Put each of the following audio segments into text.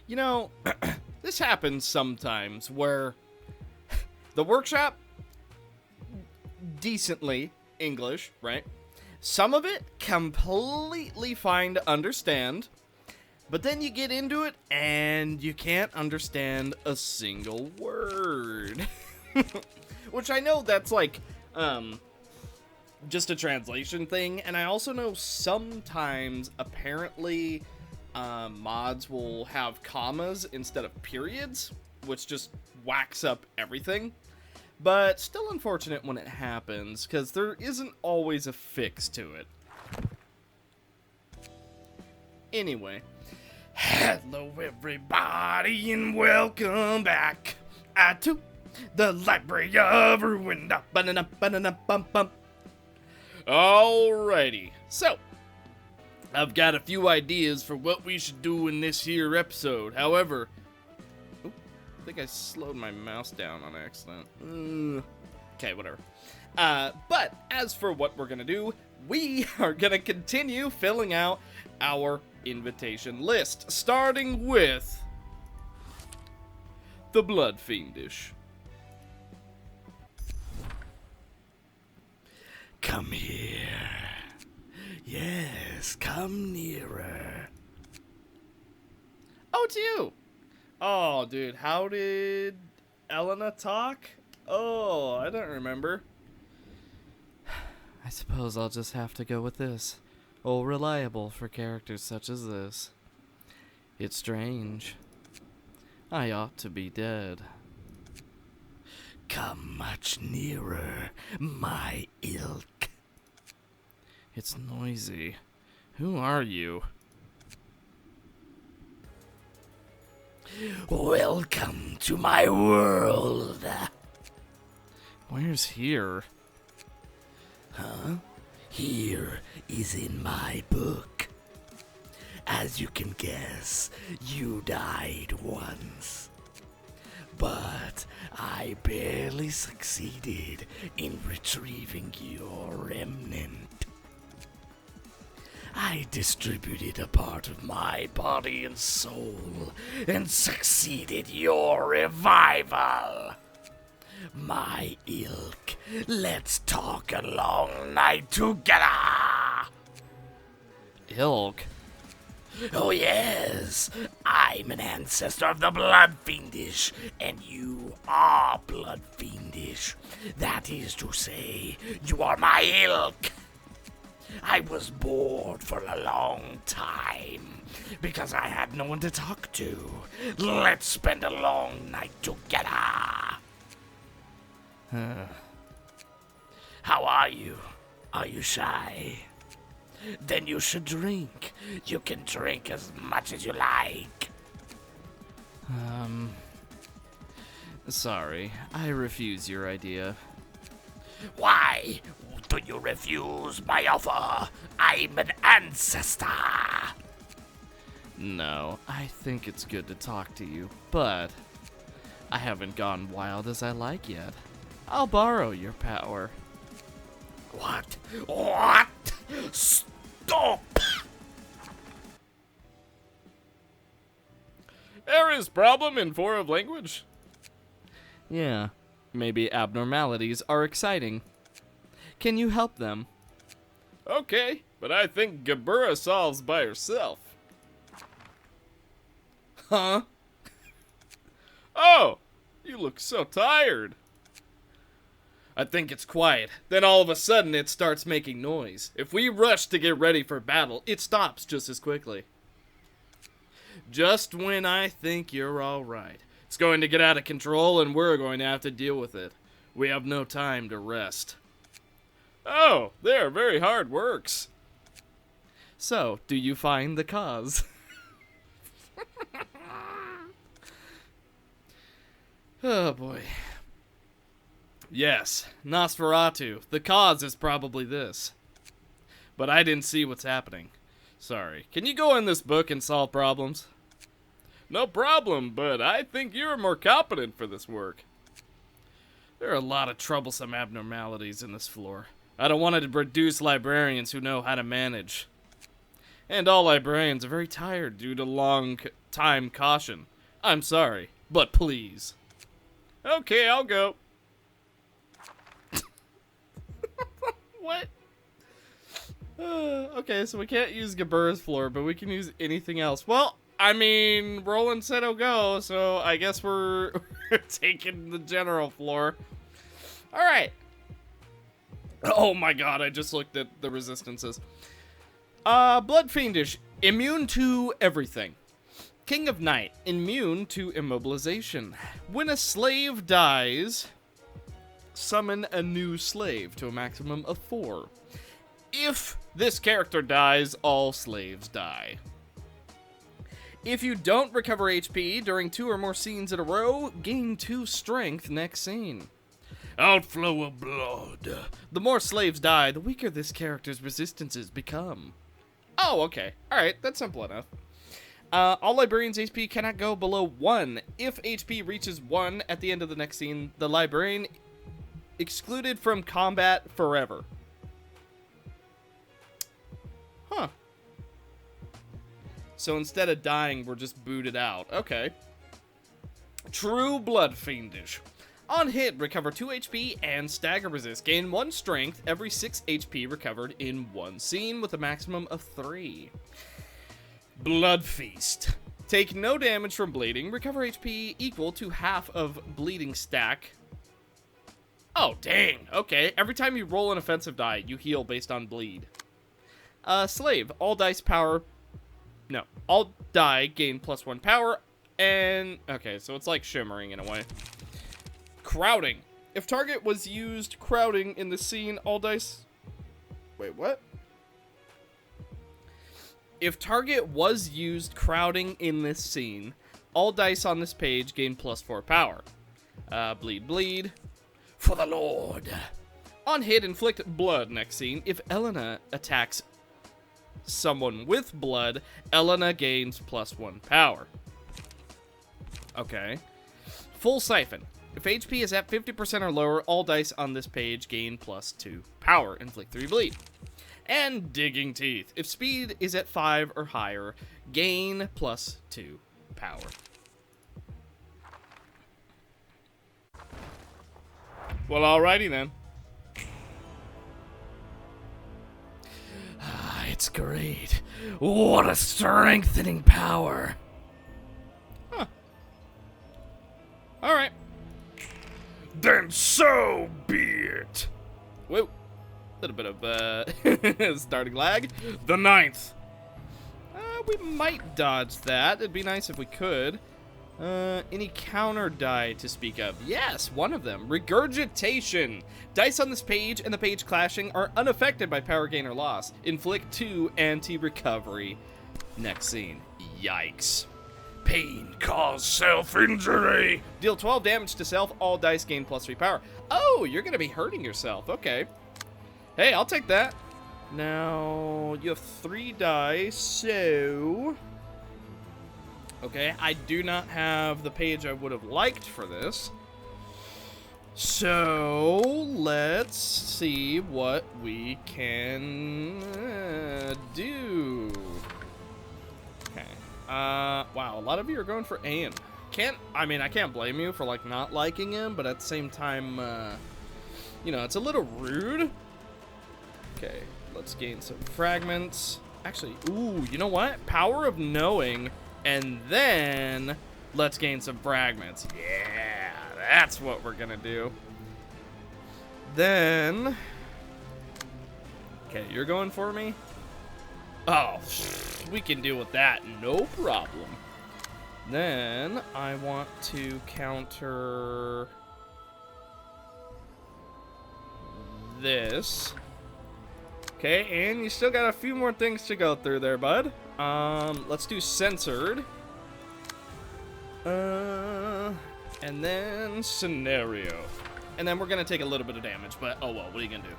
You know, this happens sometimes where the workshop, decently English, right? Some of it completely fine to understand, but then you get into it and you can't understand a single word. Which I know that's like, just a translation thing, and I also know sometimes, apparently, mods will have commas instead of periods, which just whacks up everything. But still unfortunate when it happens, because there isn't always a fix to it. Anyway. Hello everybody and welcome back to the Library of Ruina. Alrighty, so I've got a few ideas for what we should do in this here episode. However, I think I slowed my mouse down on accident. Okay, whatever. But as for what we're gonna do, we are gonna continue filling out our invitation list, starting with the Bloodfiendish. Come here. Yes, come nearer. Oh, it's you. Oh, dude, how did Elena talk? Oh, I don't remember. I suppose I'll just have to go with this. Oh, reliable for characters such as this. It's strange. I ought to be dead. Come much nearer, my ilk. It's noisy. Who are you? Welcome to my world. Where's here? Huh? Here is in my book. As you can guess, you died once. But I barely succeeded in retrieving your remnant. I distributed a part of my body and soul and succeeded your revival. My ilk, let's talk a long night together. Ilk? Oh yes, I'm an ancestor of the Bloodfiendish, and you are Bloodfiendish. That is to say, you are my ilk. I was bored for a long time because I had no one to talk to. Let's spend a long night together. How are you? Are you shy? Then you should drink. You can drink as much as you like. Sorry, I refuse your idea. Why do you refuse my offer? I'm an ancestor. No, I think it's good to talk to you, but I haven't gone wild as I like yet. I'll borrow your power. What? What? Stop! Area's problem in 4 of language? Yeah, maybe abnormalities are exciting. Can you help them? Okay, but I think Gabura solves by herself. Huh? Oh, you look so tired. I think it's quiet. Then all of a sudden it starts making noise. If we rush to get ready for battle, it stops just as quickly. Just when I think you're alright. It's going to get out of control and we're going to have to deal with it. We have no time to rest. Oh, they are very hard works. So, do you find the cause? Oh boy. Yes, Nosferatu. The cause is probably this. But I didn't see what's happening. Sorry. Can you go in this book and solve problems? No problem, but I think you're more competent for this work. There are a lot of troublesome abnormalities in this floor. I don't want to produce librarians who know how to manage. And all librarians are very tired due to long time caution. I'm sorry, but please. Okay, I'll go. What? Okay, so we can't use Gabura's floor, but we can use anything else. Well, I mean, Roland said he'll go, so I guess we're taking the general floor. Alright. Oh my god, I just looked at the resistances. Bloodfiendish, immune to everything. King of Night, immune to immobilization. When a slave dies, summon a new slave to a maximum of 4. If this character dies, all slaves die. If you don't recover HP during 2 or more scenes in a row, gain 2 strength next scene. Outflow of blood. The more slaves die, the weaker this character's resistances become. Oh, okay. Alright, that's simple enough. All librarians' HP cannot go below 1. If HP reaches 1 at the end of the next scene, the librarian excluded from combat forever. Huh. So instead of dying, we're just booted out. Okay. True Bloodfiendish. On hit, recover 2 HP and stagger resist. Gain 1 strength every 6 HP recovered in 1 scene with a maximum of 3. Blood Feast. Take no damage from bleeding. Recover HP equal to half of bleeding stack. Oh, dang. Okay. Every time you roll an offensive die, you heal based on bleed. Slave. All dice power. No. All die gain +1 power. And, okay, so it's like shimmering in a way. Crowding. If target was used crowding in the scene, all dice... Wait, what? If target was used crowding in this scene, all dice on this page gain +4 power. Bleed, bleed. For the Lord. On hit, inflict blood next scene. If Elena attacks someone with blood, Elena gains +1 power. Okay. Full Siphon. If HP is at 50% or lower, all dice on this page gain +2 power. Inflict 3 bleed. And Digging Teeth. If speed is at 5 or higher, gain +2 power. Well, alrighty then. It's great. What a strengthening power. Huh. Alright. Then so be it. Whoa. Little bit of starting lag. The 9th. We might dodge that. It'd be nice if we could. Any counter die to speak of? Yes, one of them. Regurgitation. Dice on this page and the page clashing are unaffected by power gain or loss. Inflict 2 anti-recovery. Next scene. Yikes. Pain cause self-injury. Deal 12 damage to self. All dice gain +3 power. Oh, you're going to be hurting yourself. Okay. Hey, I'll take that. Now, you have 3 dice, so... Okay, I do not have the page I would have liked for this. So, let's see what we can do. Okay. Wow, a lot of you are going for Ian. I can't blame you for, like, not liking him, but at the same time, you know, it's a little rude. Okay, let's gain some fragments. Actually, ooh, you know what? Power of Knowing, and then let's gain some fragments. Yeah, that's what we're gonna do. Then, okay, you're going for me? Oh, we can deal with that, no problem. Then, I want to counter this. Okay, and you still got a few more things to go through there, bud. Let's do Censored. And then Scenario. And then we're gonna take a little bit of damage, but oh well, what are you gonna do?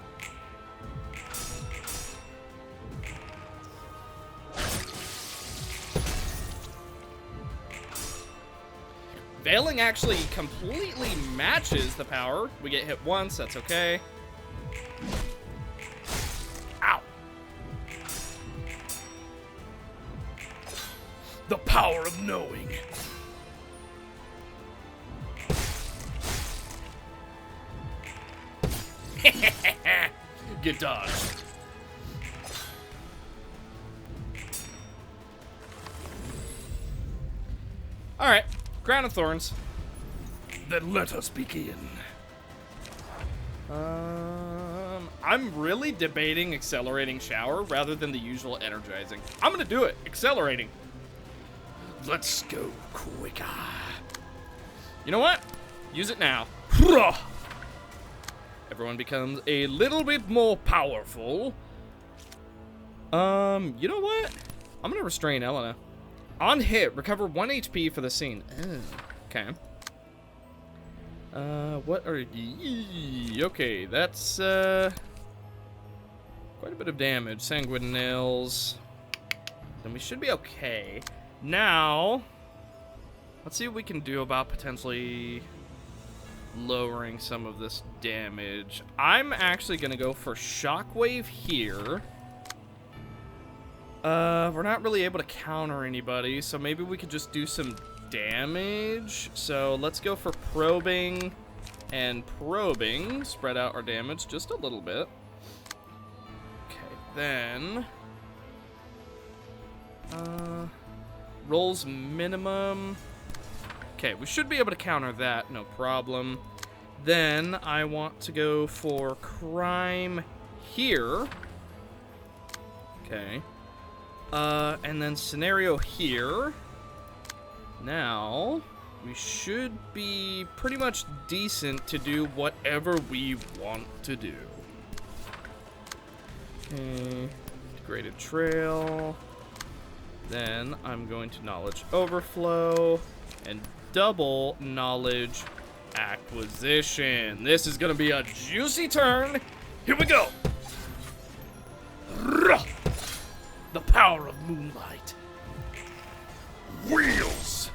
Veiling actually completely matches the power. We get hit once, that's okay. Ow. power of knowing. Get dodged. Alright, Crown of Thorns. Then let us begin. I'm really debating accelerating shower rather than the usual energizing. I'm gonna do it. Accelerating. Let's go quicker. You know what? Use it now. Everyone becomes a little bit more powerful. You know what? I'm gonna restrain Elena. On hit, recover 1 HP for the scene. Okay. What are you? Okay, that's, quite a bit of damage. Sanguine nails. Then we should be okay. Now, let's see what we can do about potentially lowering some of this damage. I'm actually gonna go for Shockwave here. We're not really able to counter anybody, so maybe we could just do some damage. So let's go for probing and probing. Spread out our damage just a little bit. Okay, then rolls minimum. Okay, we should be able to counter that, no problem. Then I want to go for crime here. Okay. And then scenario here. Now, we should be pretty much decent to do whatever we want to do. Okay, degraded trail. Then I'm going to knowledge overflow and double knowledge acquisition. This is gonna be a juicy turn. Here we go. The power of moonlight. Wheels.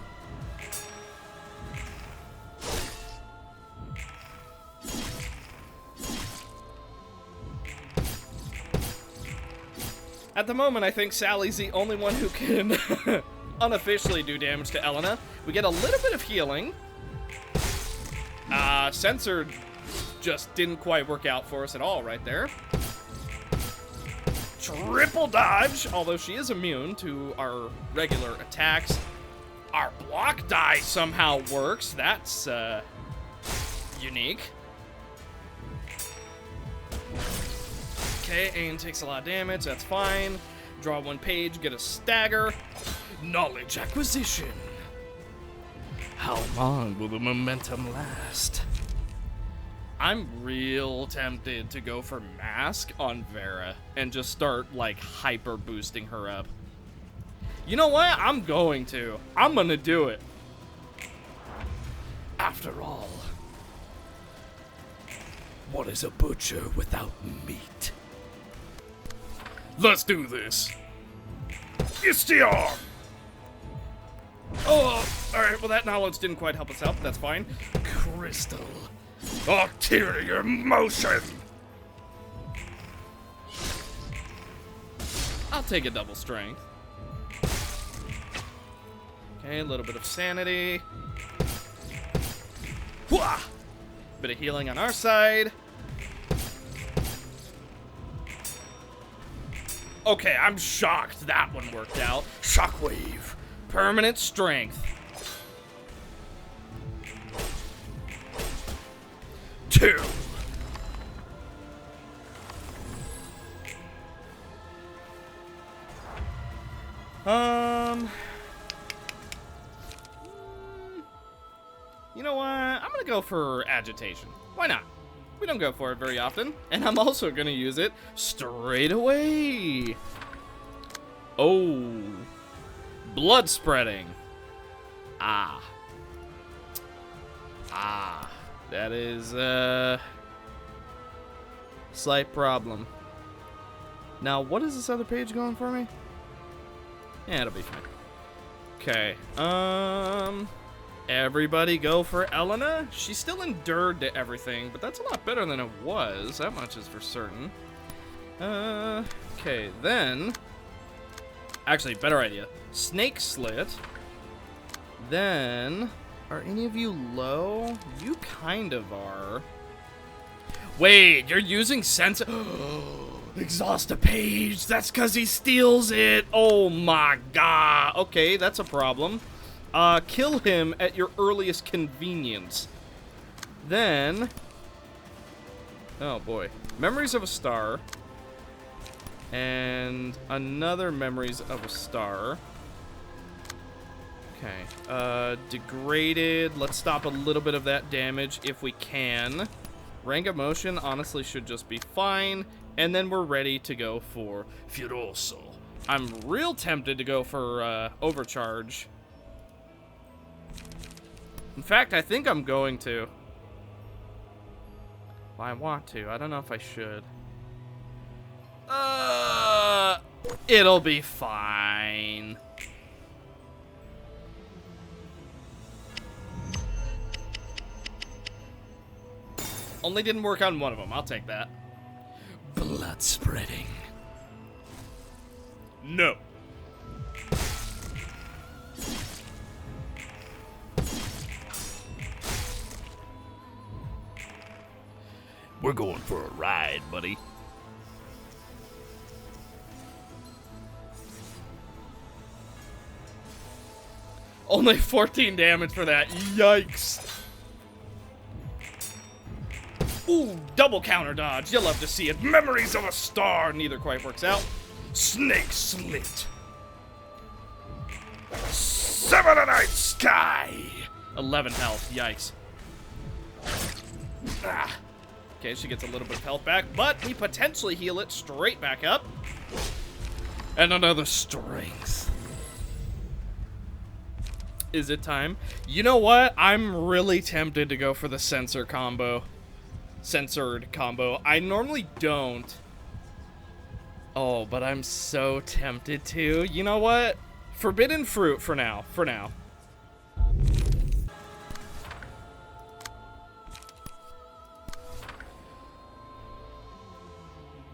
At the moment, I think Sally's the only one who can unofficially do damage to Elena. We get a little bit of healing. Censored just didn't quite work out for us at all right there. Triple dodge, although she is immune to our regular attacks. Our block die somehow works. That's unique. Okay, Ain takes a lot of damage. That's fine. Draw 1 page, get a stagger. Knowledge acquisition. How long will the momentum last? I'm real tempted to go for Mask on Vera and just start, like, hyper boosting her up. You know what? I'm going to. I'm gonna do it. After all, what is a butcher without meat? Let's do this. Istiar! Oh, alright, well that knowledge didn't quite help us out, but that's fine. Crystal. Ulterior motion. I'll take a double strength. Okay, a little bit of sanity. Wah! Bit of healing on our side. Okay, I'm shocked that one worked out. Shockwave. Permanent strength. 2. You know what? I'm gonna go for agitation. Why not? We don't go for it very often. And I'm also gonna use it straight away. Oh. Blood spreading. Ah. That is a slight problem. Now, what is this other page going for me? Yeah, it'll be fine. Okay. Everybody go for Elena. She's still endured to everything, but that's a lot better than it was. That much is for certain. Okay, then. Actually, better idea. Snake Slit. Then, are any of you low? You kind of are. Wait, you're using sense. Exhaust a page. That's because he steals it. Oh my god. Okay, that's a problem. Kill him at your earliest convenience. Then, oh boy, Memories of a Star, and another Memories of a Star. Okay, Degraded. Let's stop a little bit of that damage if we can. Rank of Motion honestly should just be fine. And then we're ready to go for Furioso. I'm real tempted to go for Overcharge. In fact, I think I'm going to. Well, I want to. I don't know if I should. It'll be fine. Only didn't work on one of them. I'll take that. Blood spreading. No. We're going for a ride, buddy. Only 14 damage for that. Yikes. Ooh, double counter dodge. You'll love to see it. Memories of a Star. Neither quite works out. Snake slit. Seven of Night Sky. 11 health. Yikes. Ah. Okay, she gets a little bit of health back, but we potentially heal it straight back up. And another strength. Is it time? You know what? I'm really tempted to go for the censored combo. I normally don't. Oh, but I'm so tempted to. You know what? Forbidden Fruit for now.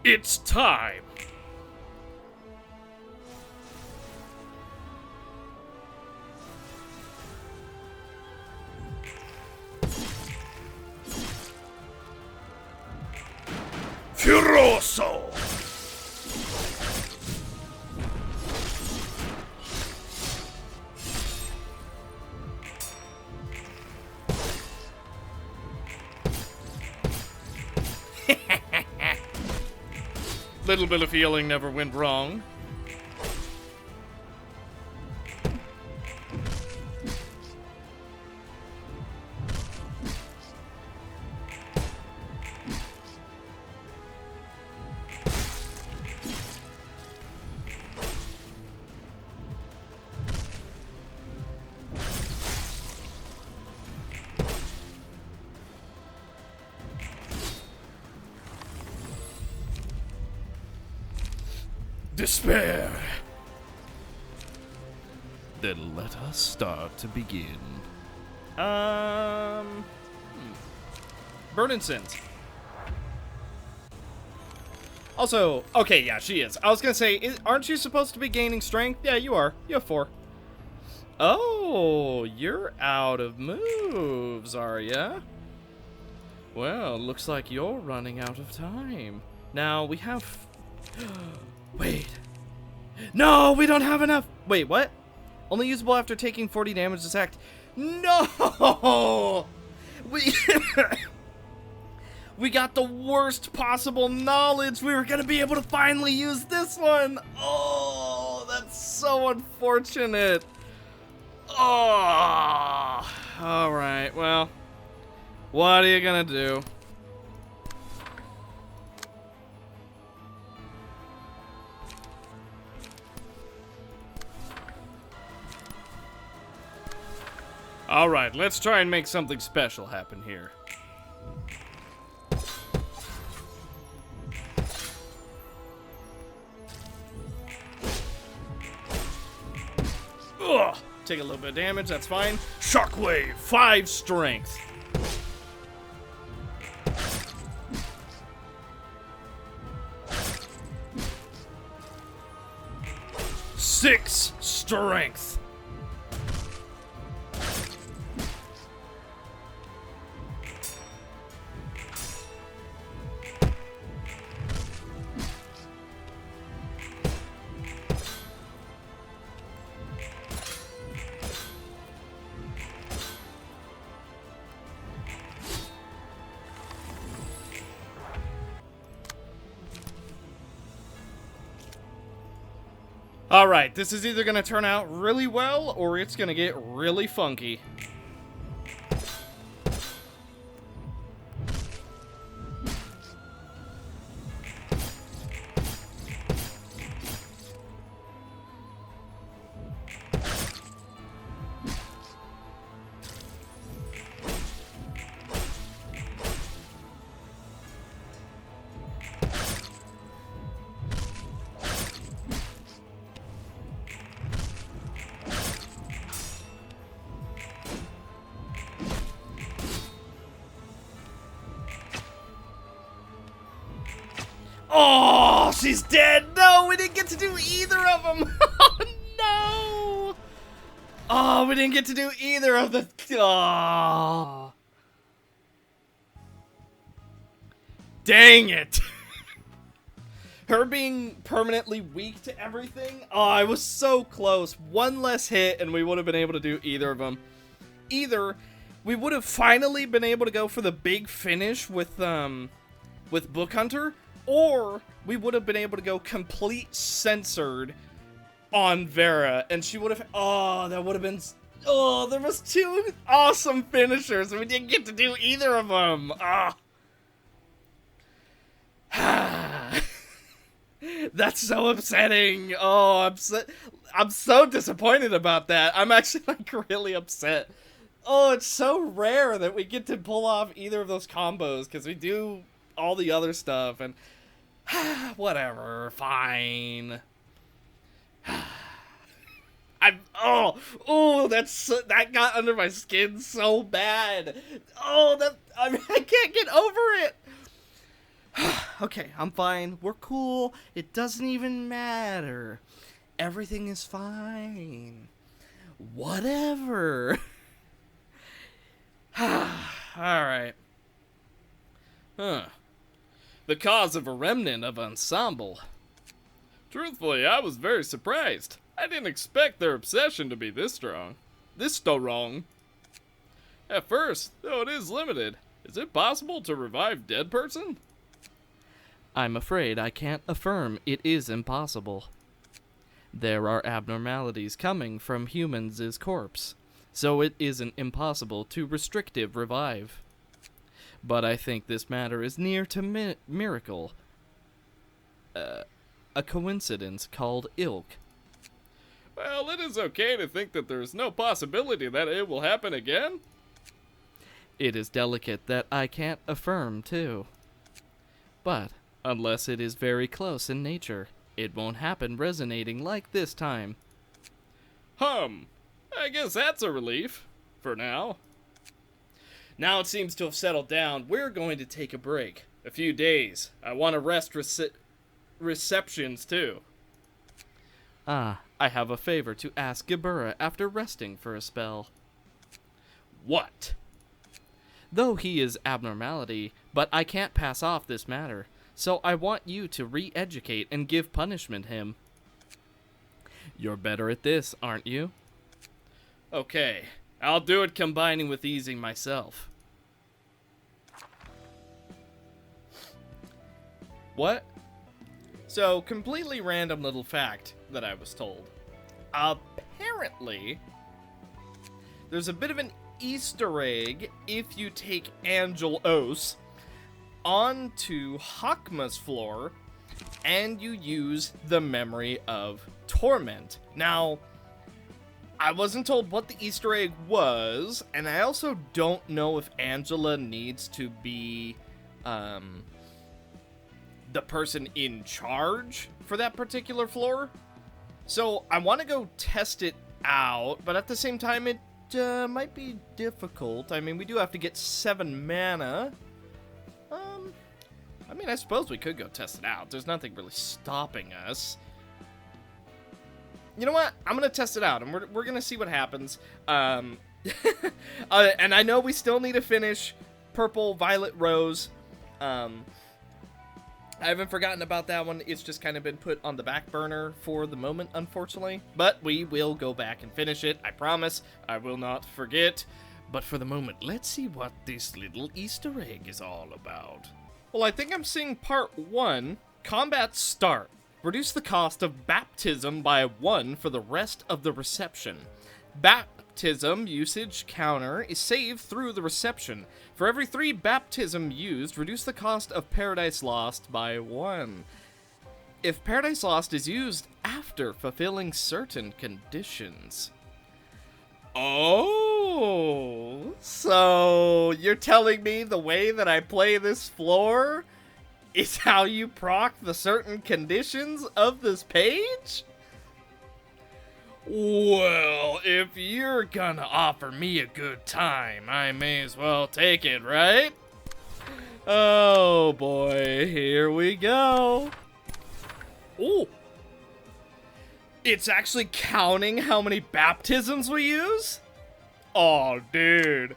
It's time. Furioso. Little bit of healing never went wrong. Despair. Then let us start to begin. Burden Sins. Also, okay, yeah, she is. I was gonna say, aren't you supposed to be gaining strength? Yeah, you are. You have 4. Oh, you're out of moves, are ya? Well, looks like you're running out of time. Now, we have... Wait. No, we don't have enough. Wait, what? Only usable after taking 40 damage this act. No! We got the worst possible knowledge. We were going to be able to finally use this one. Oh, that's so unfortunate. Oh. All right, well. What are you going to do? All right, let's try and make something special happen here. Ugh, take a little bit of damage, that's fine. Shockwave, 5 strength. Six strength. Alright, this is either gonna turn out really well, or it's gonna get really funky. Oh, she's dead! No, we didn't get to do either of them! Oh, no! Oh, we didn't get to do either of the... Oh. Dang it! Her being permanently weak to everything? Oh, I was so close. One less hit and we would have been able to do either of them. Either we would have finally been able to go for the big finish with Book Hunter, or we would have been able to go complete censored on Vera, and she would have... Oh, that would have been... Oh, there was two awesome finishers, and we didn't get to do either of them. Ah. That's so upsetting. Oh, I'm so disappointed about that. I'm actually, like, really upset. Oh, it's so rare that we get to pull off either of those combos, because we do all the other stuff, and... Whatever, fine. That got under my skin so bad. I can't get over it. Okay, I'm fine. We're cool. It doesn't even matter. Everything is fine. Whatever. Alright. The cause of a remnant of ensemble. Truthfully, I was very surprised. I didn't expect their obsession to be this strong. This strong. At first, though it is limited, is it possible to revive dead person? I'm afraid I can't affirm it is impossible. There are abnormalities coming from humans' corpse, so it isn't impossible to restrictive revive. But I think this matter is near to miracle. A coincidence called ilk. Well, it is okay to think that there is no possibility that it will happen again. It is delicate that I can't affirm, too. But, unless it is very close in nature, it won't happen resonating like this time. I guess that's a relief. For now. Now it seems to have settled down. We're going to take a break. A few days. I want to rest receptions, too. I have a favor to ask Gebura after resting for a spell. What? Though he is abnormality, but I can't pass off this matter, so I want you to re-educate and give punishment him. You're better at this, aren't you? Okay. I'll do it combining with easing myself. What? So, completely random little fact that I was told. Apparently, there's a bit of an Easter egg if you take Angel Os onto Hakma's floor and you use the Memory of Torment. Now, I wasn't told what the Easter egg was, and I also don't know if Angela needs to be the person in charge for that particular floor. So I want to go test it out, but at the same time it might be difficult. I mean, we do have to get 7 mana. I mean, I suppose we could go test it out. There's nothing really stopping us. You know what? I'm going to test it out, and we're going to see what happens. And I know we still need to finish Purple, Violet, Rose. I haven't forgotten about that one. It's just kind of been put on the back burner for the moment, unfortunately. But we will go back and finish it. I promise. I will not forget. But for the moment, let's see what this little Easter egg is all about. Well, I think I'm seeing part 1. Combat start. Reduce the cost of baptism by 1 for the rest of the reception. Baptism usage counter is saved through the reception. For every 3 baptism used, reduce the cost of Paradise Lost by 1. If Paradise Lost is used after fulfilling certain conditions. Oh, so you're telling me the way that I play this floor is how you proc the certain conditions of this page? Well, if you're gonna offer me a good time, I may as well take it, right? Oh boy, here we go. Ooh. It's actually counting how many baptisms we use? Oh, dude.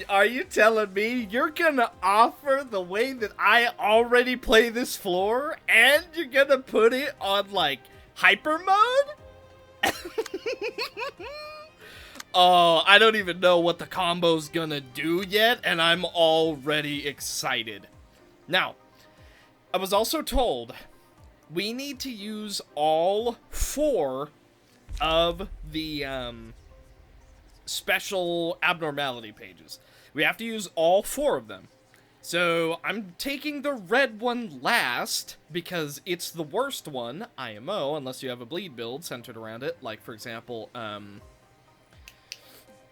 Are you telling me you're gonna offer the way that I already play this floor and you're gonna put it on, like, hyper mode? Oh, I don't even know what the combo's gonna do yet, and I'm already excited. Now, I was also told we need to use all 4 of the special abnormality pages. We have to use all 4 of them. So I'm taking the red one last because it's the worst one, IMO, unless you have a bleed build centered around it. Like, for example,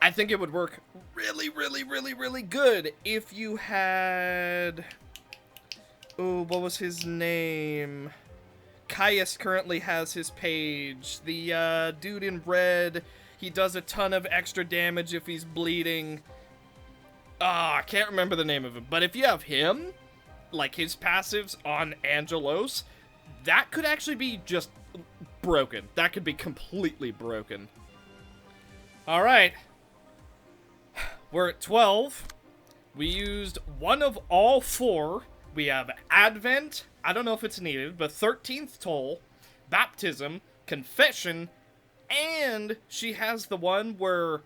I think it would work really, really, really, really good if you had... Oh, what was his name? Caius currently has his page. The dude in red, he does a ton of extra damage if he's bleeding. I can't remember the name of him. But if you have him, like his passives on Angelos, that could actually be just broken. That could be completely broken. Alright. We're at 12. We used one of all 4. We have Advent, I don't know if it's needed, but 13th Toll, Baptism, Confession, and she has the one where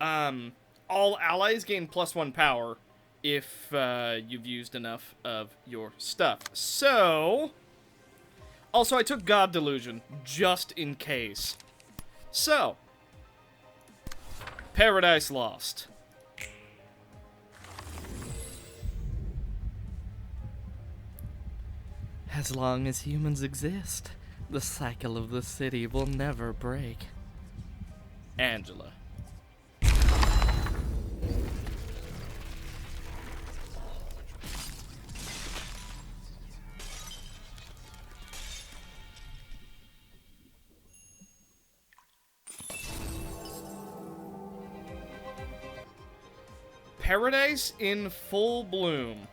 all allies gain +1 power if you've used enough of your stuff. So, also I took God Delusion, just in case. So, Paradise Lost. As long as humans exist, the cycle of the city will never break. Angela. Paradise in full bloom.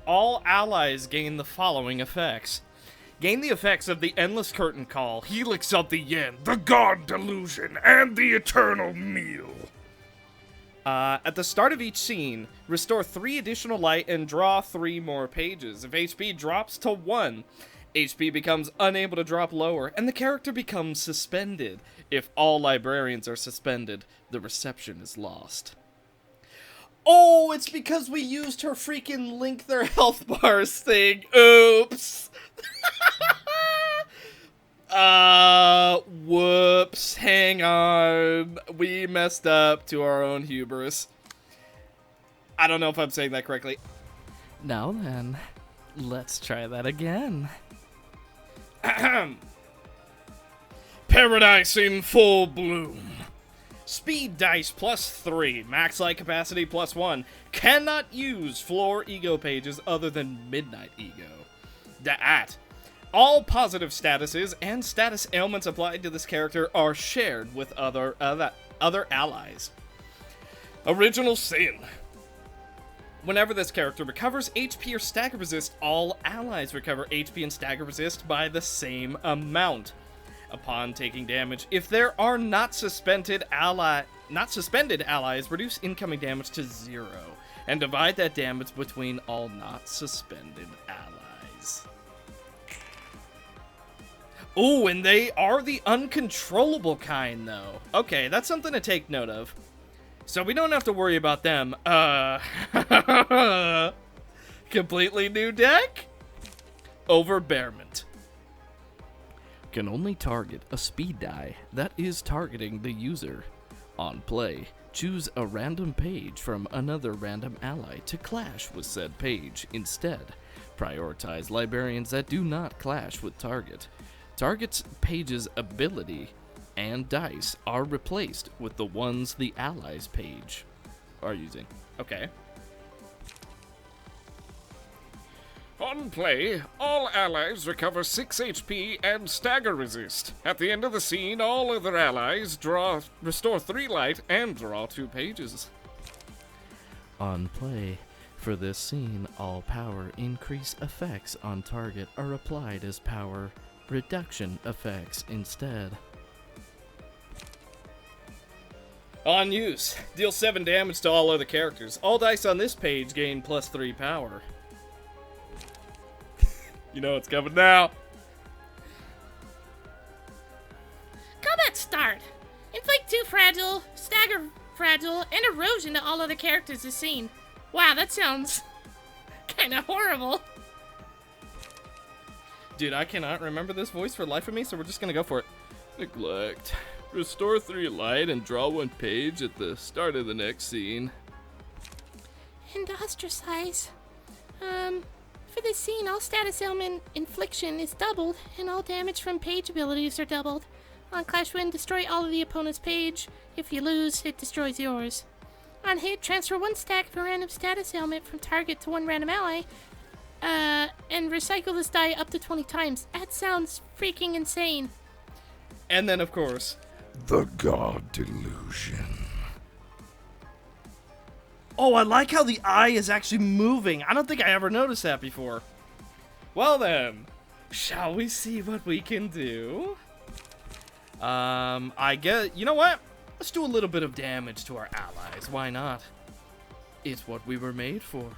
All allies gain the following effects. Gain the effects of the Endless Curtain Call, Helix of the Yen, the God Delusion, and the Eternal Meal. At the start of each scene, restore 3 additional light and draw 3 more pages. If HP drops to 1, HP becomes unable to drop lower, and the character becomes suspended. If all librarians are suspended, the reception is lost. Oh, it's because we used her freaking link their health bars thing. Oops. Whoops. Hang on. We messed up to our own hubris. I don't know if I'm saying that correctly. Now then, let's try that again. Paradise in full bloom. Speed dice +3, max light capacity +1. Cannot use floor ego pages other than Midnight Ego. All positive statuses and status ailments applied to this character are shared with other allies. Original Sin. Whenever this character recovers HP or stagger resist, all allies recover HP and stagger resist by the same amount. Upon taking damage, if there are not suspended allies, reduce incoming damage to 0, and divide that damage between all not suspended allies. Ooh, and they are the uncontrollable kind, though. Okay, that's something to take note of. So we don't have to worry about them. Completely new deck? Overbearment. Can only target a speed die that is targeting the user. On play, choose a random page from another random ally to clash with said page. Instead, prioritize librarians that do not clash with target. Target's page's ability and dice are replaced with the ones the allies page are using. Okay. On play, all allies recover 6 HP and stagger resist. At the end of the scene, all other allies restore 3 light and draw 2 pages. On play, for this scene, all power increase effects on target are applied as power reduction effects instead. On use, deal 7 damage to all other characters. All dice on this page gain +3 power. You know what's coming now. Combat start. Inflict 2 fragile, stagger fragile, and erosion to all other characters this scene. Wow, that sounds kinda horrible. Dude, I cannot remember this voice for the life of me, so we're just gonna go for it. Neglect. Restore 3 light and draw 1 page at the start of the next scene. And ostracize. For this scene, all status element infliction is doubled, and all damage from page abilities are doubled. On Clash Win, destroy all of the opponent's page. If you lose, it destroys yours. On hit, transfer 1 stack of a random status element from target to 1 random ally, and recycle this die up to 20 times. That sounds freaking insane. And then, of course, The God Delusion. oh, I like how the eye is actually moving. I don't think I ever noticed that before. Well then, shall we see what we can do? I guess, you know what? Let's do a little bit of damage to our allies. Why not? It's what we were made for.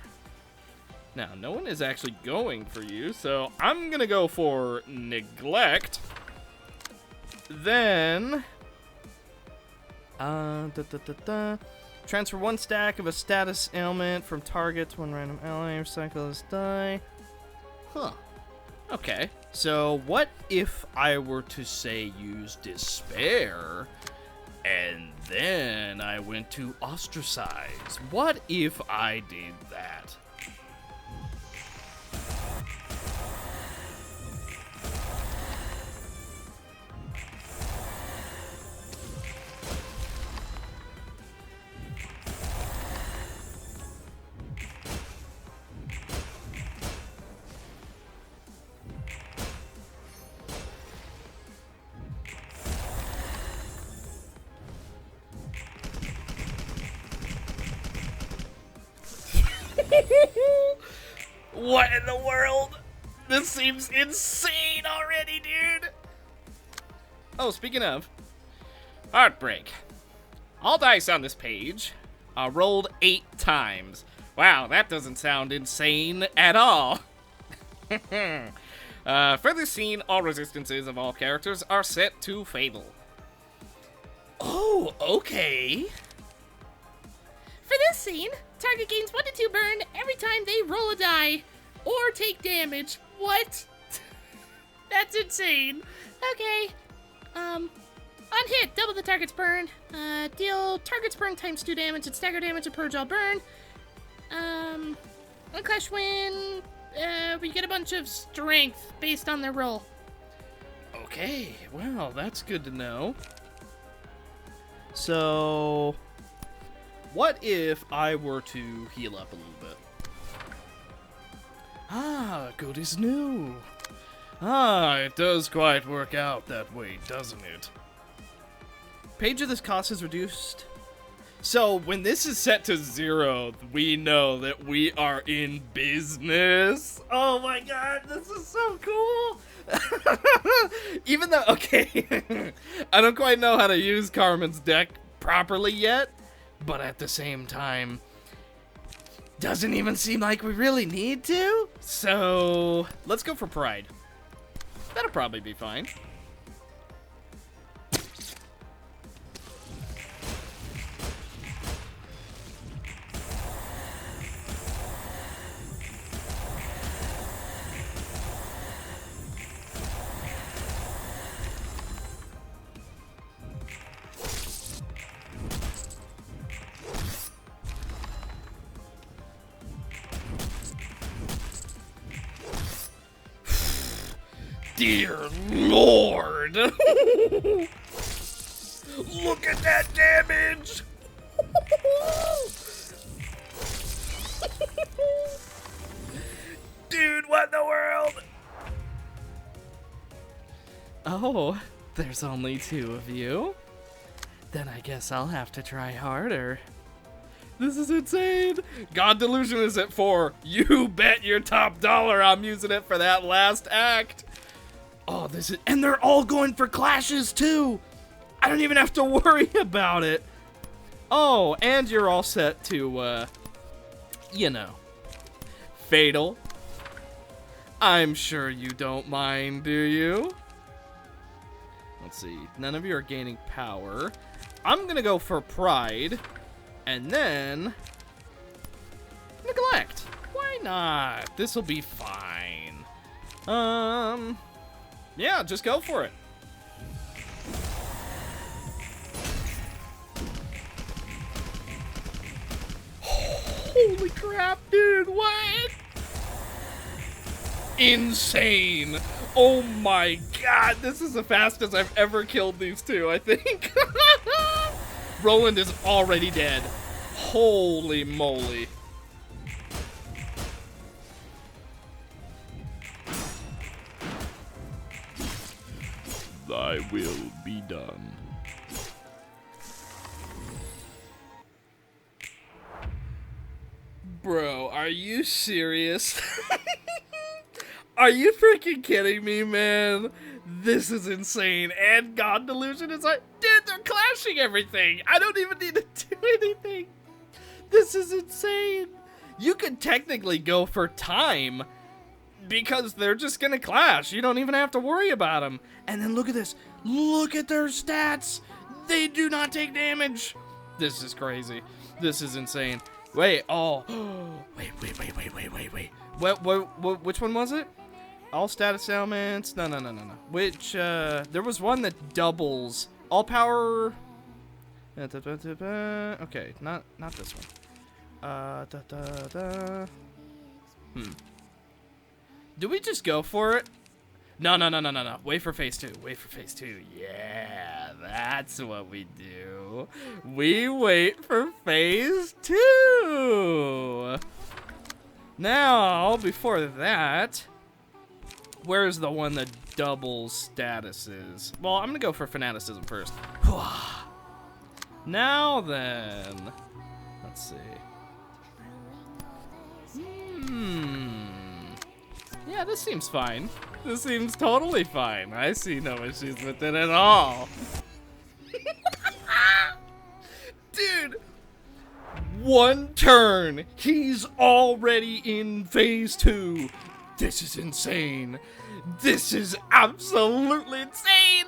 Now, no one is actually going for you, so I'm gonna go for neglect. Then, transfer 1 stack of a status ailment from target to 1 random ally. Recycle this die. Huh. Okay. So what if I were to say use despair, and then I went to ostracize? What if I did that? What in the world? This seems insane already, dude. Oh, speaking of, Heartbreak. All dice on this page are rolled 8 times. Wow, that doesn't sound insane at all. For this scene, all resistances of all characters are set to Fatal. Oh, okay. For this scene, target gains 1 to 2 burn every time they roll a die or take damage. What? That's insane. Okay. On hit, double the target's burn. Deal target's burn times 2 damage and stagger damage and purge all burn. On Clash Win, we get a bunch of strength based on their roll. Okay, well, that's good to know. So, what if I were to heal up a little bit? Ah, good as new. Ah, it does quite work out that way, doesn't it? Page of this cost is reduced. So, when this is set to 0, we know that we are in business. Oh my god, this is so cool. Even though, okay, I don't quite know how to use Carmen's deck properly yet, but at the same time, doesn't even seem like we really need to. So, let's go for Pride. That'll probably be fine. dear lord! Look at that damage! Dude, what in the world? Oh, there's only 2 of you? Then I guess I'll have to try harder. This is insane! God Delusion is at 4. You bet your top dollar I'm using it for that last act. Oh, this is... And they're all going for clashes, too! I don't even have to worry about it. Oh, and you're all set to, you know, Fatal. I'm sure you don't mind, do you? Let's see. None of you are gaining power. I'm gonna go for Pride. And then... Neglect. Why not? This'll be fine. Yeah, just go for it. Holy crap, dude, what? Insane. Oh my god, this is the fastest I've ever killed these 2, I think. Roland is already dead. Holy moly. Thy will be done. Bro, are you serious? Are you freaking kidding me, man? This is insane. And God Delusion is like, dude, they're clashing everything. I don't even need to do anything. This is insane. You could technically go for time because they're just gonna clash. You don't even have to worry about them. And then look at this. Look at their stats. They do not take damage. This is crazy. This is insane. Wait, oh. Wait. Which one was it? All status elements. No. Which, there was one that doubles. All power. Okay, not this one. Do we just go for it? No. Wait for phase 2. Yeah, that's what we do. We wait for phase 2. Now, before that, where's the one that doubles statuses? Well, I'm gonna go for fanaticism first. Now then, let's see. Yeah, this seems fine. This seems totally fine. I see no issues with it at all. Dude, one turn, he's already in phase 2. This is insane. This is absolutely insane.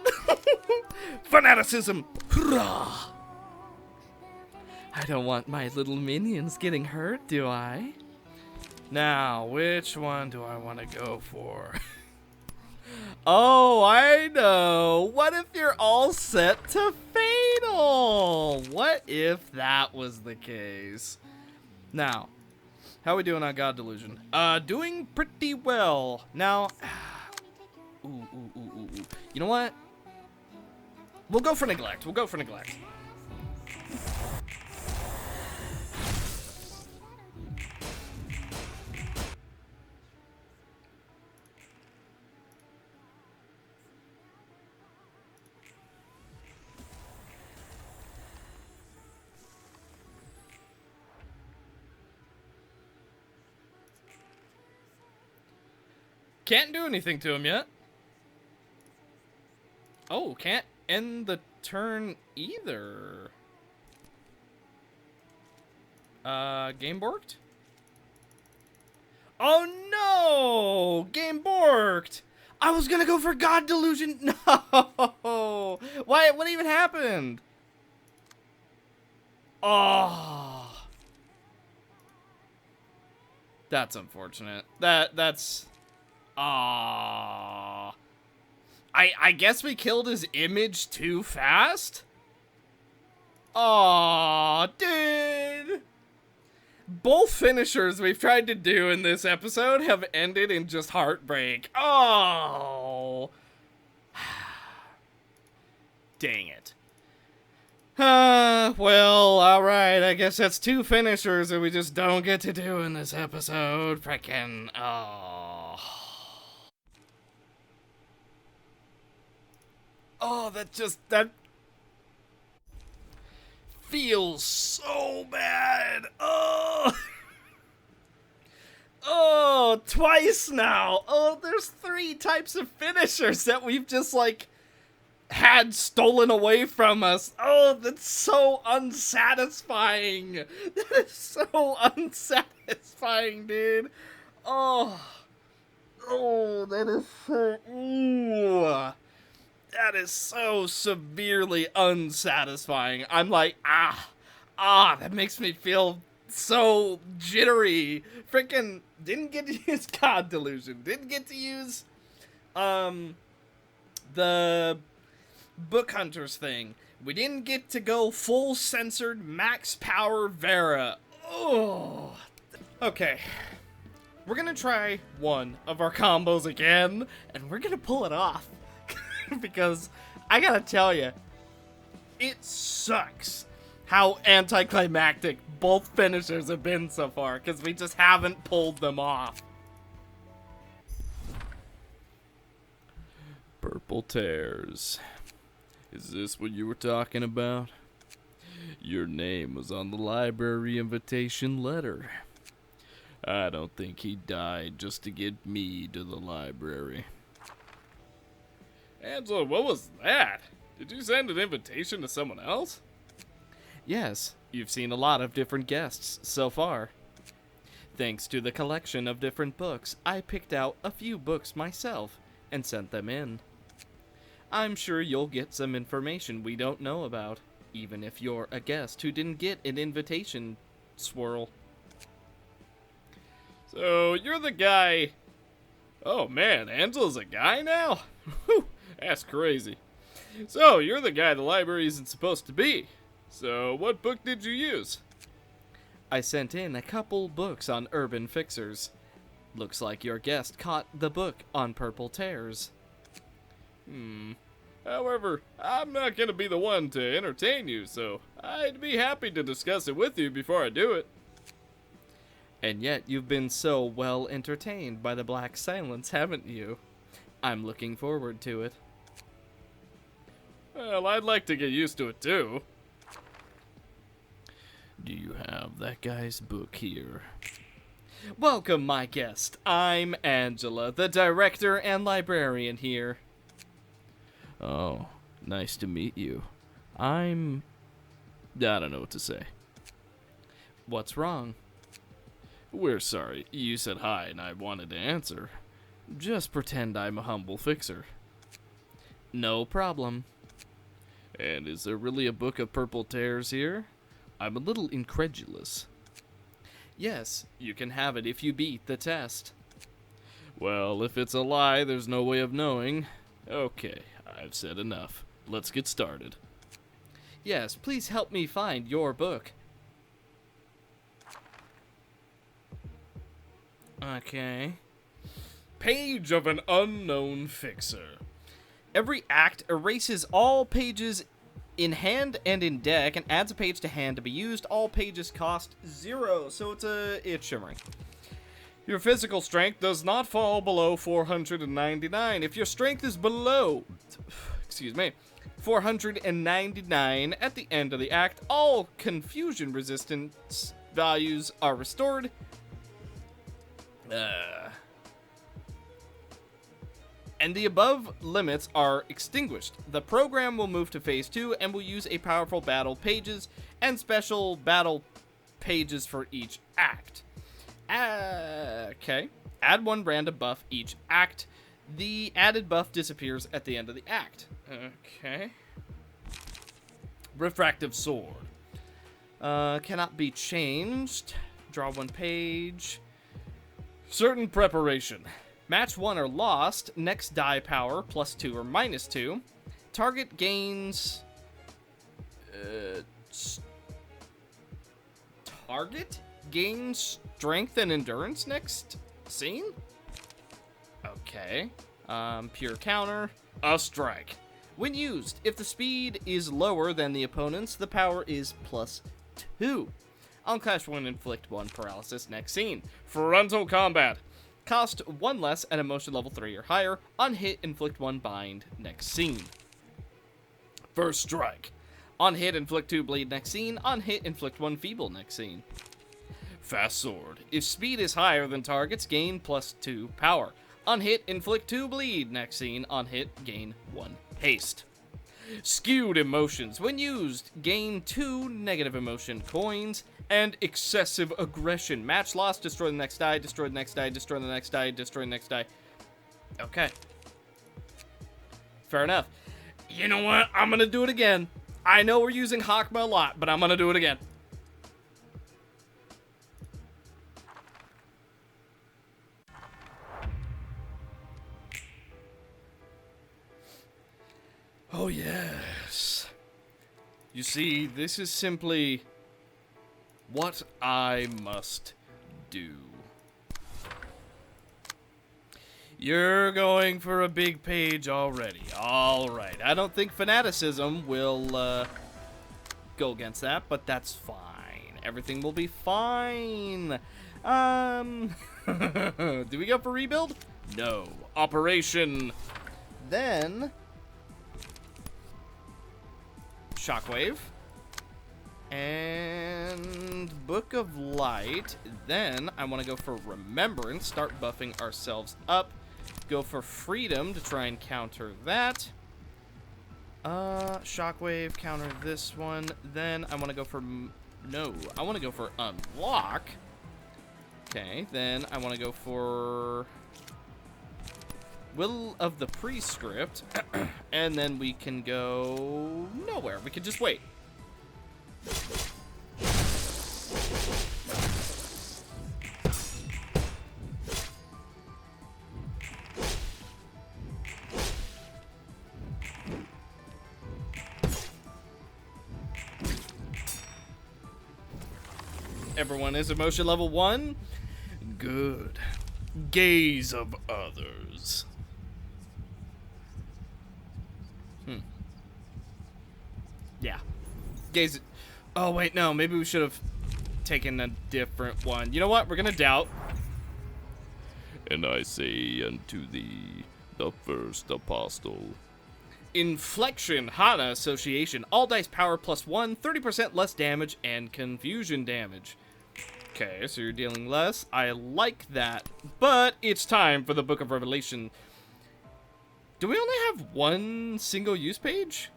Fanaticism. Hurrah. I don't want my little minions getting hurt, do I? Now, which one do I want to go for? Oh, I know. What if you're all set to Fatal? What if that was the case? Now, how are we doing on God Delusion? Doing pretty well. Now, ooh. You know what? We'll go for Neglect. Can't do anything to him yet. Oh, can't end the turn either. Game borked? Oh no! Game borked! I was gonna go for God Delusion. No! Why? What even happened? Oh. That's unfortunate. That's... Aww. I guess we killed his image too fast? Aww, dude. Both finishers we've tried to do in this episode have ended in just heartbreak. Oh. Dang it. Well, alright, I guess that's 2 finishers that we just don't get to do in this episode. Frickin', oh. Oh, that feels so bad. Oh. Oh, twice now. Oh, there's 3 types of finishers that we've just, like, had stolen away from us. Oh, that's so unsatisfying. That is so unsatisfying, dude. Oh, that is so, ooh. That is so severely unsatisfying. I'm like, that makes me feel so jittery. Freaking didn't get to use God Delusion. Didn't get to use, the Book Hunters thing. We didn't get to go full censored max power Vera. Oh. Okay. We're gonna try one of our combos again, and we're gonna pull it off. Because I gotta tell you, it sucks how anticlimactic both finishers have been so far, because we just haven't pulled them off. Purple Tears. Is this what you were talking about? Your name was on the library invitation letter. I don't think he died just to get me to the library. Angela, what was that? Did you send an invitation to someone else? Yes, you've seen a lot of different guests so far. Thanks to the collection of different books, I picked out a few books myself and sent them in. I'm sure you'll get some information we don't know about, even if you're a guest who didn't get an invitation, Swirl. So, you're the guy... Oh man, Angela's a guy now? Whew, that's crazy. So, you're the guy the library isn't supposed to be. So, what book did you use? I sent in a couple books on urban fixers. Looks like your guest caught the book on Purple Tears. However, I'm not gonna be the one to entertain you, so I'd be happy to discuss it with you before I do it. And yet you've been so well entertained by the Black Silence, haven't you? I'm looking forward to it. Well, I'd like to get used to it too. Do you have that guy's book here? Welcome, my guest. I'm Angela, the director and librarian here. Oh, nice to meet you. I don't know what to say. What's wrong? We're sorry. You said hi and I wanted to answer. Just pretend I'm a humble fixer. No problem. And is there really a book of Purple Tears here? I'm a little incredulous. Yes, you can have it if you beat the test. Well, if it's a lie, there's no way of knowing. Okay, I've said enough. Let's get started. Yes, please help me find your book. Okay. Page of an Unknown Fixer. Every act erases all pages in hand and in deck and adds a page to hand to be used. All pages cost 0, so it's shimmering. Your physical strength does not fall below 499. If your strength is below, 499 at the end of the act, all confusion resistance values are restored. And the above limits are extinguished. The program will move to phase 2 and will use a powerful battle pages and special battle pages for each act. Okay. Add 1 random buff each act. The added buff disappears at the end of the act. Okay. Refractive Sword. Cannot be changed. Draw 1 page. Certain preparation. Match 1 or lost. Next die power, +2 or -2. Target gains... Target gains strength and endurance next scene? Okay. Pure counter. A strike. When used, if the speed is lower than the opponent's, the power is +2. On Clash 1, inflict 1 paralysis next scene. Frontal combat. Cost 1 less at emotion level 3 or higher. On hit, inflict 1 bind next scene. First strike. On hit, inflict 2 bleed next scene. On hit, inflict 1 feeble next scene. Fast sword. If speed is higher than targets, gain +2 power. On hit, inflict 2 bleed next scene. On hit, gain 1 haste. Skewed emotions. When used, gain 2 negative emotion coins and excessive aggression. Match lost, destroy the next die, destroy the next die, destroy the next die, destroy the next die. Okay. Fair enough. You know what? I'm gonna do it again. I know we're using Hakma a lot, but I'm gonna do it again. Oh, yes. You see, this is simply what I must do. You're going for a big page already. All right. I don't think fanaticism will go against that, but that's fine. Everything will be fine. Do we go for rebuild? No. Operation. Then Shockwave. And Book of Light. Then I want to go for Remembrance. Start buffing ourselves up. Go for Freedom to try and counter that. Shockwave, counter this one. Then I want to go for... No, I want to go for Unlock. Okay, then I want to go for Will of the Prescript. And then we can go nowhere. We can just wait. Everyone is emotion level 1. Good. Gaze of others. Yeah. Gaze. Oh, wait, no. Maybe we should have taken a different one. You know what? We're going to doubt. And I say unto thee, the first apostle. Inflection, Hana Association. All dice power +1, 30% less damage, and confusion damage. Okay, so you're dealing less. I like that. But it's time for the Book of Revelation. Do we only have one single use page?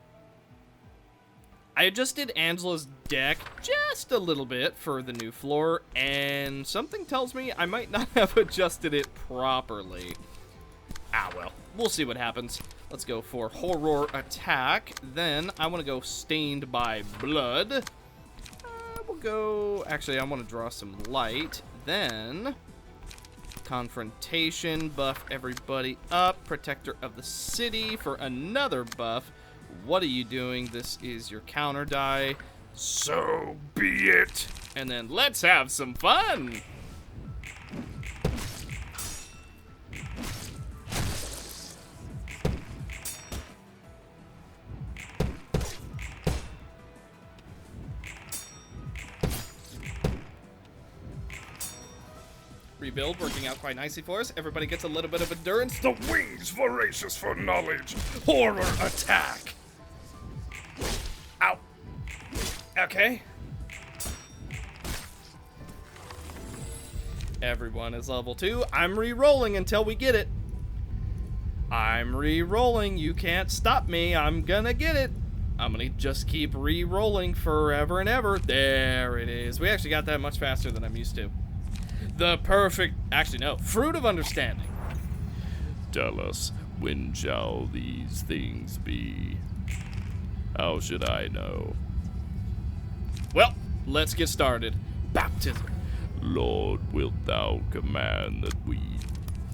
I adjusted Angela's deck just a little bit for the new floor, and something tells me I might not have adjusted it properly. Ah, well, we'll see what happens. Let's go for Horror Attack. Then I want to go Stained by Blood. We'll go... Actually, I want to draw some light. Then Confrontation, buff everybody up. Protector of the City for another buff. What are you doing? This is your counter die. So be it. And then let's have some fun. Rebuild working out quite nicely for us. Everybody gets a little bit of endurance. The wings voracious for knowledge. Horror attack. Ow. Okay. Everyone is level 2. I'm re-rolling until we get it. I'm re-rolling. You can't stop me. I'm gonna get it. I'm gonna just keep re-rolling forever and ever. There it is. We actually got that much faster than I'm used to. The perfect... Actually, no. Fruit of Understanding. Tell us, when shall these things be? How should I know? Well, let's get started. Baptism. Lord, wilt thou command that we...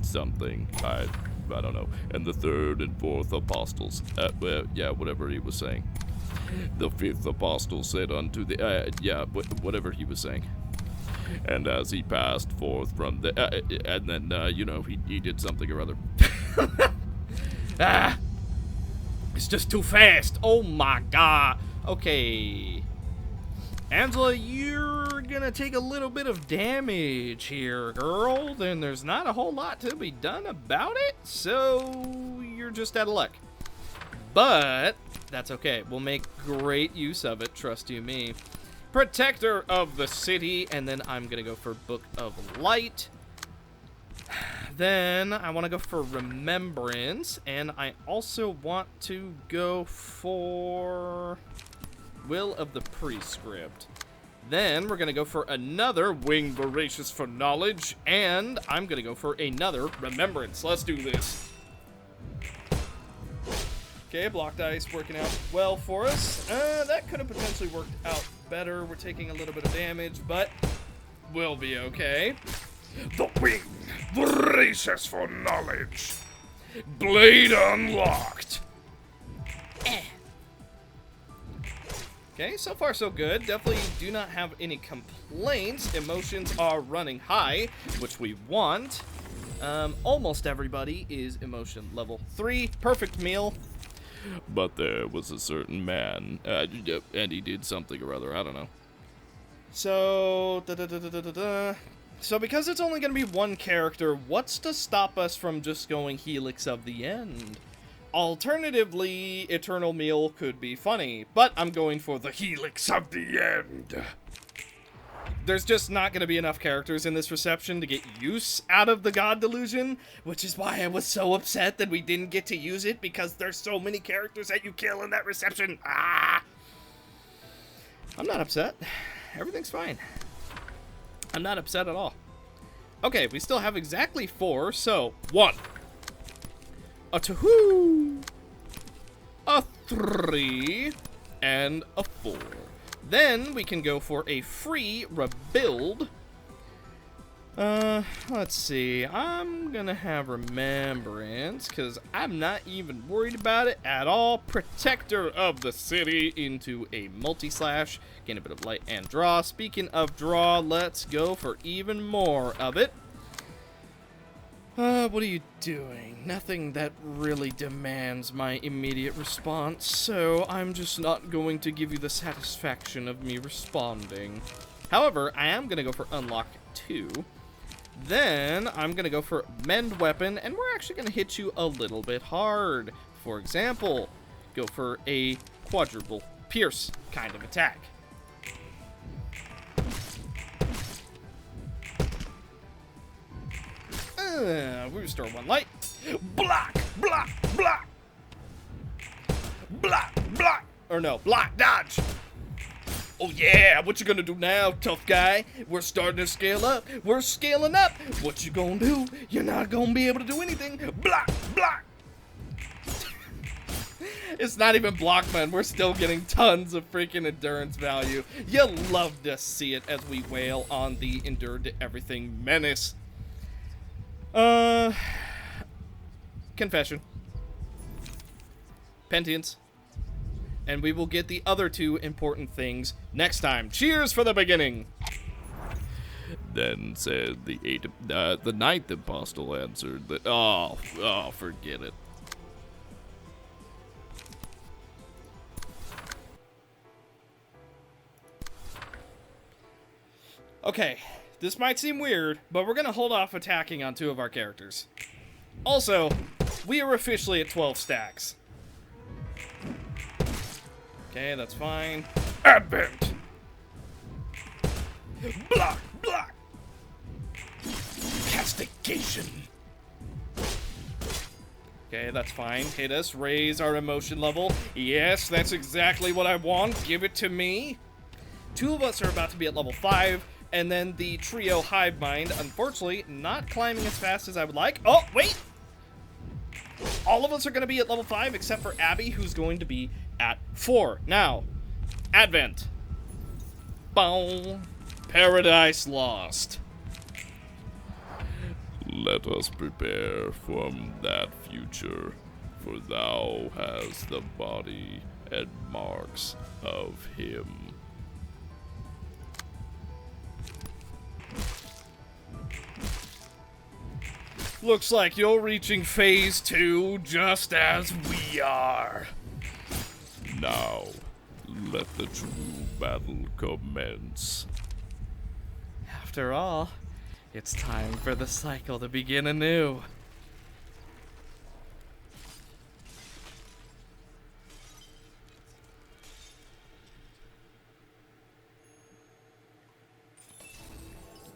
something. I don't know. And the third and fourth apostles. Well, yeah, whatever he was saying. The fifth apostle said unto the... whatever he was saying. And as he passed forth from the... and then, you know, he did something or other. It's just too fast. Oh my god. Okay. Angela, you're gonna take a little bit of damage here, girl. Then there's not a whole lot to be done about it, so you're just out of luck. But that's okay. We'll make great use of it, trust you me. Protector of the city, and then I'm gonna go for Book of Light. Then I want to go for Remembrance, and I also want to go for Will of the Prescript. Then we're going to go for another Wing Voracious for Knowledge, and I'm going to go for another Remembrance. Let's do this. Okay, block dice working out well for us. That could have potentially worked out better. We're taking a little bit of damage, but we'll be okay. The Wing Voracious for Knowledge. Blade unlocked. Okay, so far so good. Definitely do not have any complaints. Emotions are running high, which we want. Almost everybody is emotion level 3. Perfect meal. But there was a certain man, and he did something or other, I don't know. So, So because it's only going to be one character, what's to stop us from just going Helix of the End? Alternatively, Eternal Meal could be funny, but I'm going for the Helix of the End. There's just not going to be enough characters in this reception to get use out of the God Delusion, which is why I was so upset that we didn't get to use it, because there's so many characters that you kill in that reception. Ah! I'm not upset. Everything's fine. I'm not upset at all. Okay, we still have exactly 4, so 1, a 2, a 3, and a 4. Then we can go for a free rebuild. Let's see. I'm gonna have Remembrance, because I'm not even worried about it at all. Protector of the city into a multi-slash. Gain a bit of light and draw. Speaking of draw, let's go for even more of it. What are you doing? Nothing that really demands my immediate response, so I'm just not going to give you the satisfaction of me responding. However, I am gonna go for Unlock 2. Then I'm going to go for Mend Weapon, and we're actually going to hit you a little bit hard. For example, go for a quadruple pierce kind of attack. We restore 1 light. Block, block, block. Block, block. Or no, block, dodge. Oh yeah, what you gonna do now, tough guy? We're starting to scale up. We're scaling up. What you gonna do? You're not gonna be able to do anything. Block, block. It's not even block, man. We're still getting tons of freaking endurance value. You'll love to see it as we wail on the Endured to Everything menace. Confession. Penitence. And we will get the other 2 important things next time. Cheers for the beginning! Then said the ninth apostle answered that, oh, forget it. Okay, this might seem weird, but we're gonna hold off attacking on 2 of our characters. Also, we are officially at 12 stacks. Okay, that's fine. Advent. Block, block. Castigation. Okay, that's fine. Hit us, raise our emotion level. Yes, that's exactly what I want. Give it to me. 2 of us are about to be at level 5, and then the trio Hive Mind, unfortunately, not climbing as fast as I would like. Oh, wait! All of us are going to be at level 5, except for Abby, who's going to be at 4. Now, Advent. Boom. Paradise Lost. Let us prepare for that future, for thou hast the body and marks of him. Looks like you're reaching phase 2 just as we are. Now, let the true battle commence. After all, it's time for the cycle to begin anew.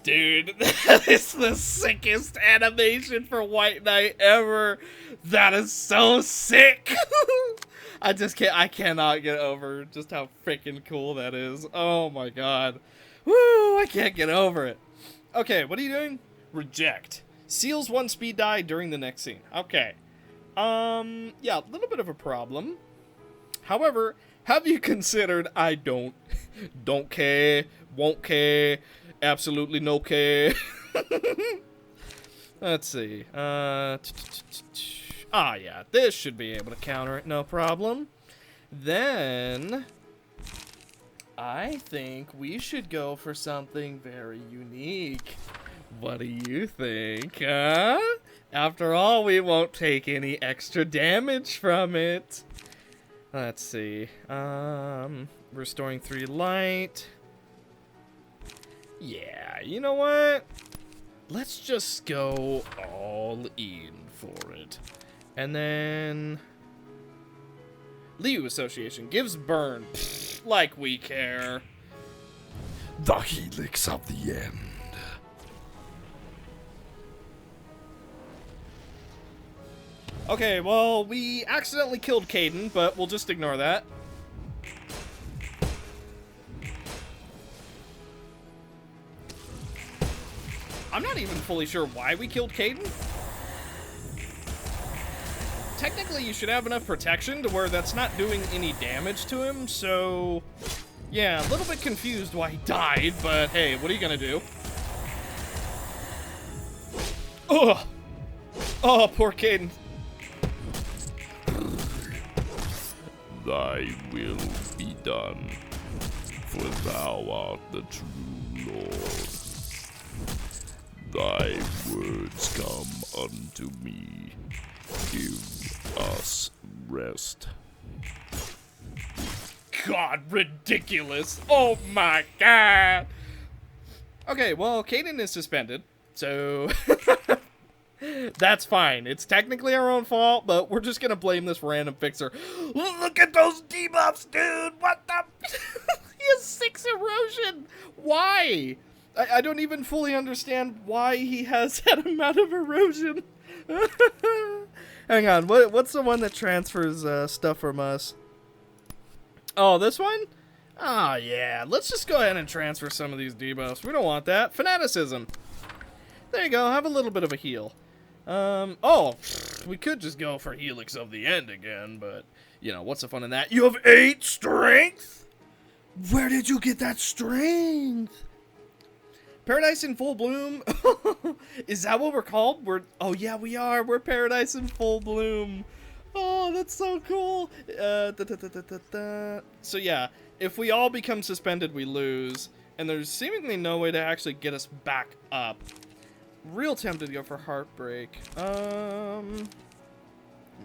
Dude, that is the sickest animation for White Knight ever. That is so sick. I cannot get over just how freaking cool that is. Oh my god. Woo, I can't get over it. Okay, what are you doing? Reject. Seals 1 speed die during the next scene. Okay. Yeah, a little bit of a problem. However, have you considered I don't care, won't care, absolutely no care. Let's see. Yeah, this should be able to counter it, no problem. Then I think we should go for something very unique. What do you think, huh? After all, we won't take any extra damage from it. Let's see. Restoring 3 light. Yeah, you know what? Let's just go all in for it. And then Liu Association gives burn. Pfft, like we care. The helix of the end. Okay, well, we accidentally killed Caden, but we'll just ignore that. I'm not even fully sure why we killed Caden. Technically, you should have enough protection to where that's not doing any damage to him, so yeah, a little bit confused why he died, but hey, what are you gonna do? Ugh! Oh, poor Caden. Thy will be done, for thou art the true Lord. Thy words come unto me. Give us rest. God, ridiculous. Oh my god. Okay, well, Caden is suspended, so that's fine. It's technically our own fault, but we're just gonna blame this random fixer. Look at those debuffs, dude! What the? He has 6 erosion! Why? I don't even fully understand why he has that amount of erosion. Hang on, what's the one that transfers stuff from us? Oh, this one? Oh, yeah. Let's just go ahead and transfer some of these debuffs. We don't want that. Fanaticism. There you go. Have a little bit of a heal. Oh, we could just go for Helix of the End again, but, you know, what's the fun in that? You have 8 strength? Where did you get that strength? Paradise in Full Bloom? Is that what we're called? Oh yeah, we are. We're Paradise in Full Bloom. Oh, that's so cool. So yeah, if we all become suspended, we lose. And there's seemingly no way to actually get us back up. Real tempted to go for Heartbreak. Let's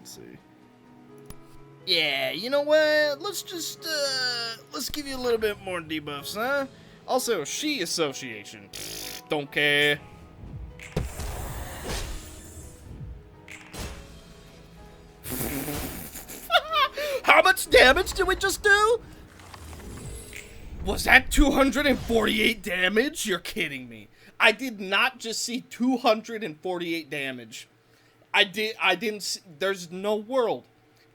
see. Yeah, you know what? Let's just, let's give you a little bit more debuffs, huh? Also, She Association. Don't care. How much damage did we just do? Was that 248 damage? You're kidding me. I did not just see 248 damage. I didn't see, there's no world.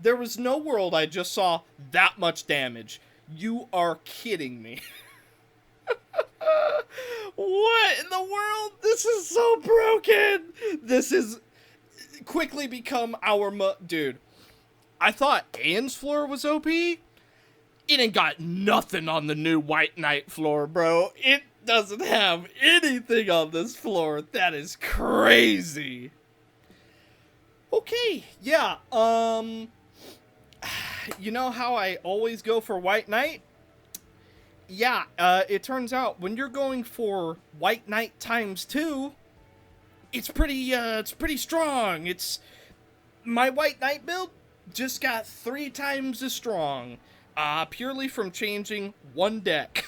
There was no world I just saw that much damage. You are kidding me. What in the world? This is so broken. This is quickly become our dude. I thought Anne's floor was OP. It ain't got nothing on the new White Knight floor, bro. It doesn't have anything on this floor. That is crazy. Okay, yeah, you know how I always go for White Knight? Yeah, it turns out when you're going for White Knight ×2, it's pretty strong. It's my White Knight build. just got 3 times as strong, purely from changing one deck.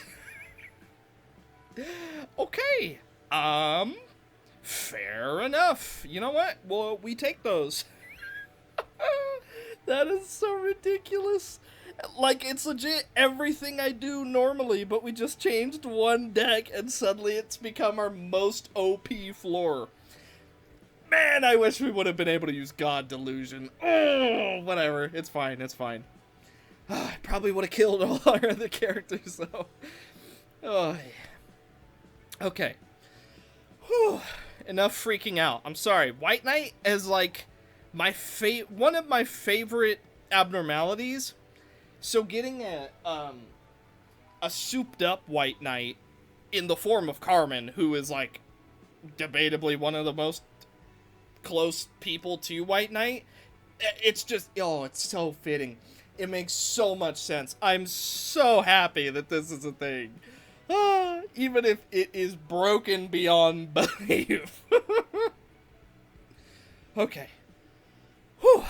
Okay, fair enough. You know what? Well, we take those. That is so ridiculous. Like, it's legit everything I do normally, but we just changed one deck, and suddenly it's become our most OP floor. Man, I wish we would have been able to use God Delusion. Oh, whatever. It's fine, it's fine. I probably would have killed all our other characters, though. Oh, okay. Whew. Enough freaking out. I'm sorry. White Knight is, like, one of my favorite abnormalities. So getting a souped up White Knight in the form of Carmen, who is like debatably one of the most close people to White Knight, it's just, it's so fitting. It makes so much sense. I'm so happy that this is a thing. Even if it is broken beyond belief. Okay. Whew.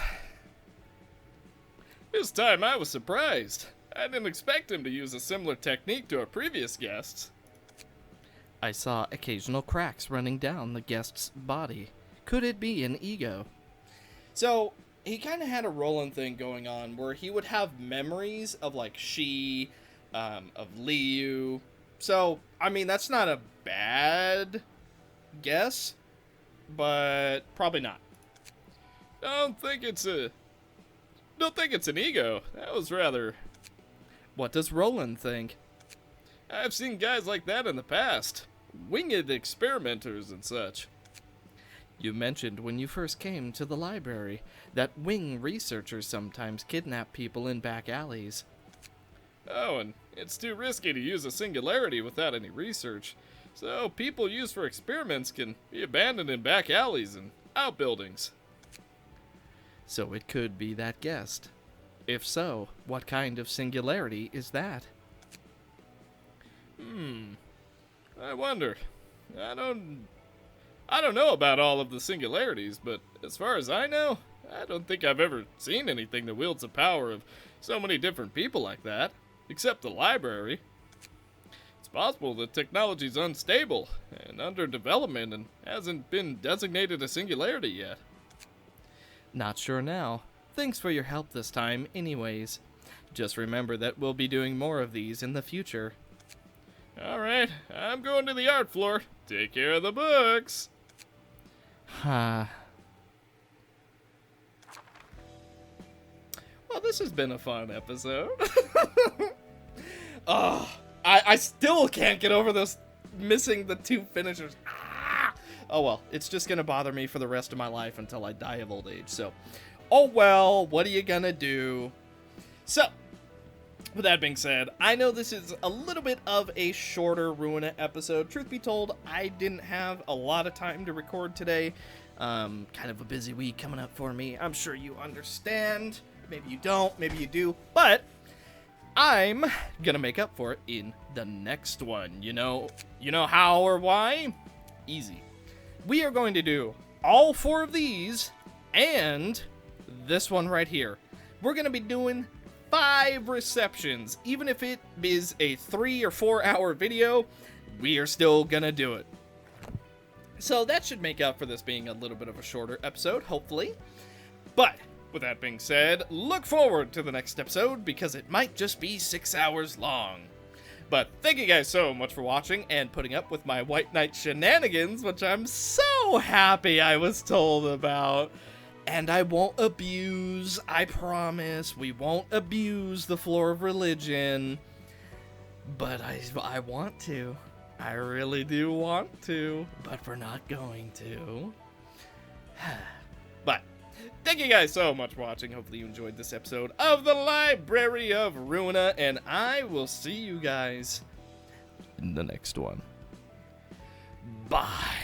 This time I was surprised. I didn't expect him to use a similar technique to our previous guests. I saw occasional cracks running down the guest's body. Could it be an ego? So, he kind of had a Roland thing going on where he would have memories of, like, She, of Liu. So, I mean, that's not a bad guess, but probably not. Don't think it's an ego. That was rather... What does Roland think? I've seen guys like that in the past. Winged experimenters and such. You mentioned when you first came to the library that wing researchers sometimes kidnap people in back alleys. Oh, and it's too risky to use a singularity without any research. So people used for experiments can be abandoned in back alleys and outbuildings. So it could be that guest. If so, what kind of singularity is that? I wonder. I don't know about all of the singularities, but as far as I know, I don't think I've ever seen anything that wields the power of so many different people like that, except the library. It's possible the technology's unstable and under development and hasn't been designated a singularity yet. Not sure now. Thanks for your help this time, anyways. Just remember that we'll be doing more of these in the future. Alright, I'm going to the art floor. Take care of the books. Ha. Well, this has been a fun episode. I still can't get over this missing the 2 finishers. Oh well, it's just gonna bother me for the rest of my life until I die of old age, so. Oh well, what are you gonna do? So, with that being said, I know this is a little bit of a shorter Ruina episode. Truth be told, I didn't have a lot of time to record today. Kind of a busy week coming up for me. I'm sure you understand. Maybe you don't, maybe you do. But I'm gonna make up for it in the next one. You know how or why? Easy. We are going to do all 4 of these and this one right here. We're going to be doing 5 receptions. Even if it is a 3 or 4 hour video, we are still going to do it. So that should make up for this being a little bit of a shorter episode, hopefully. But with that being said, look forward to the next episode because it might just be 6 hours long. But thank you guys so much for watching and putting up with my White Knight shenanigans, which I'm so happy I was told about. And I won't abuse, I promise, we won't abuse the floor of religion. But I want to. I really do want to, but we're not going to. But thank you guys so much for watching. Hopefully you enjoyed this episode of the Library of Ruina, and I will see you guys In the next one. bye.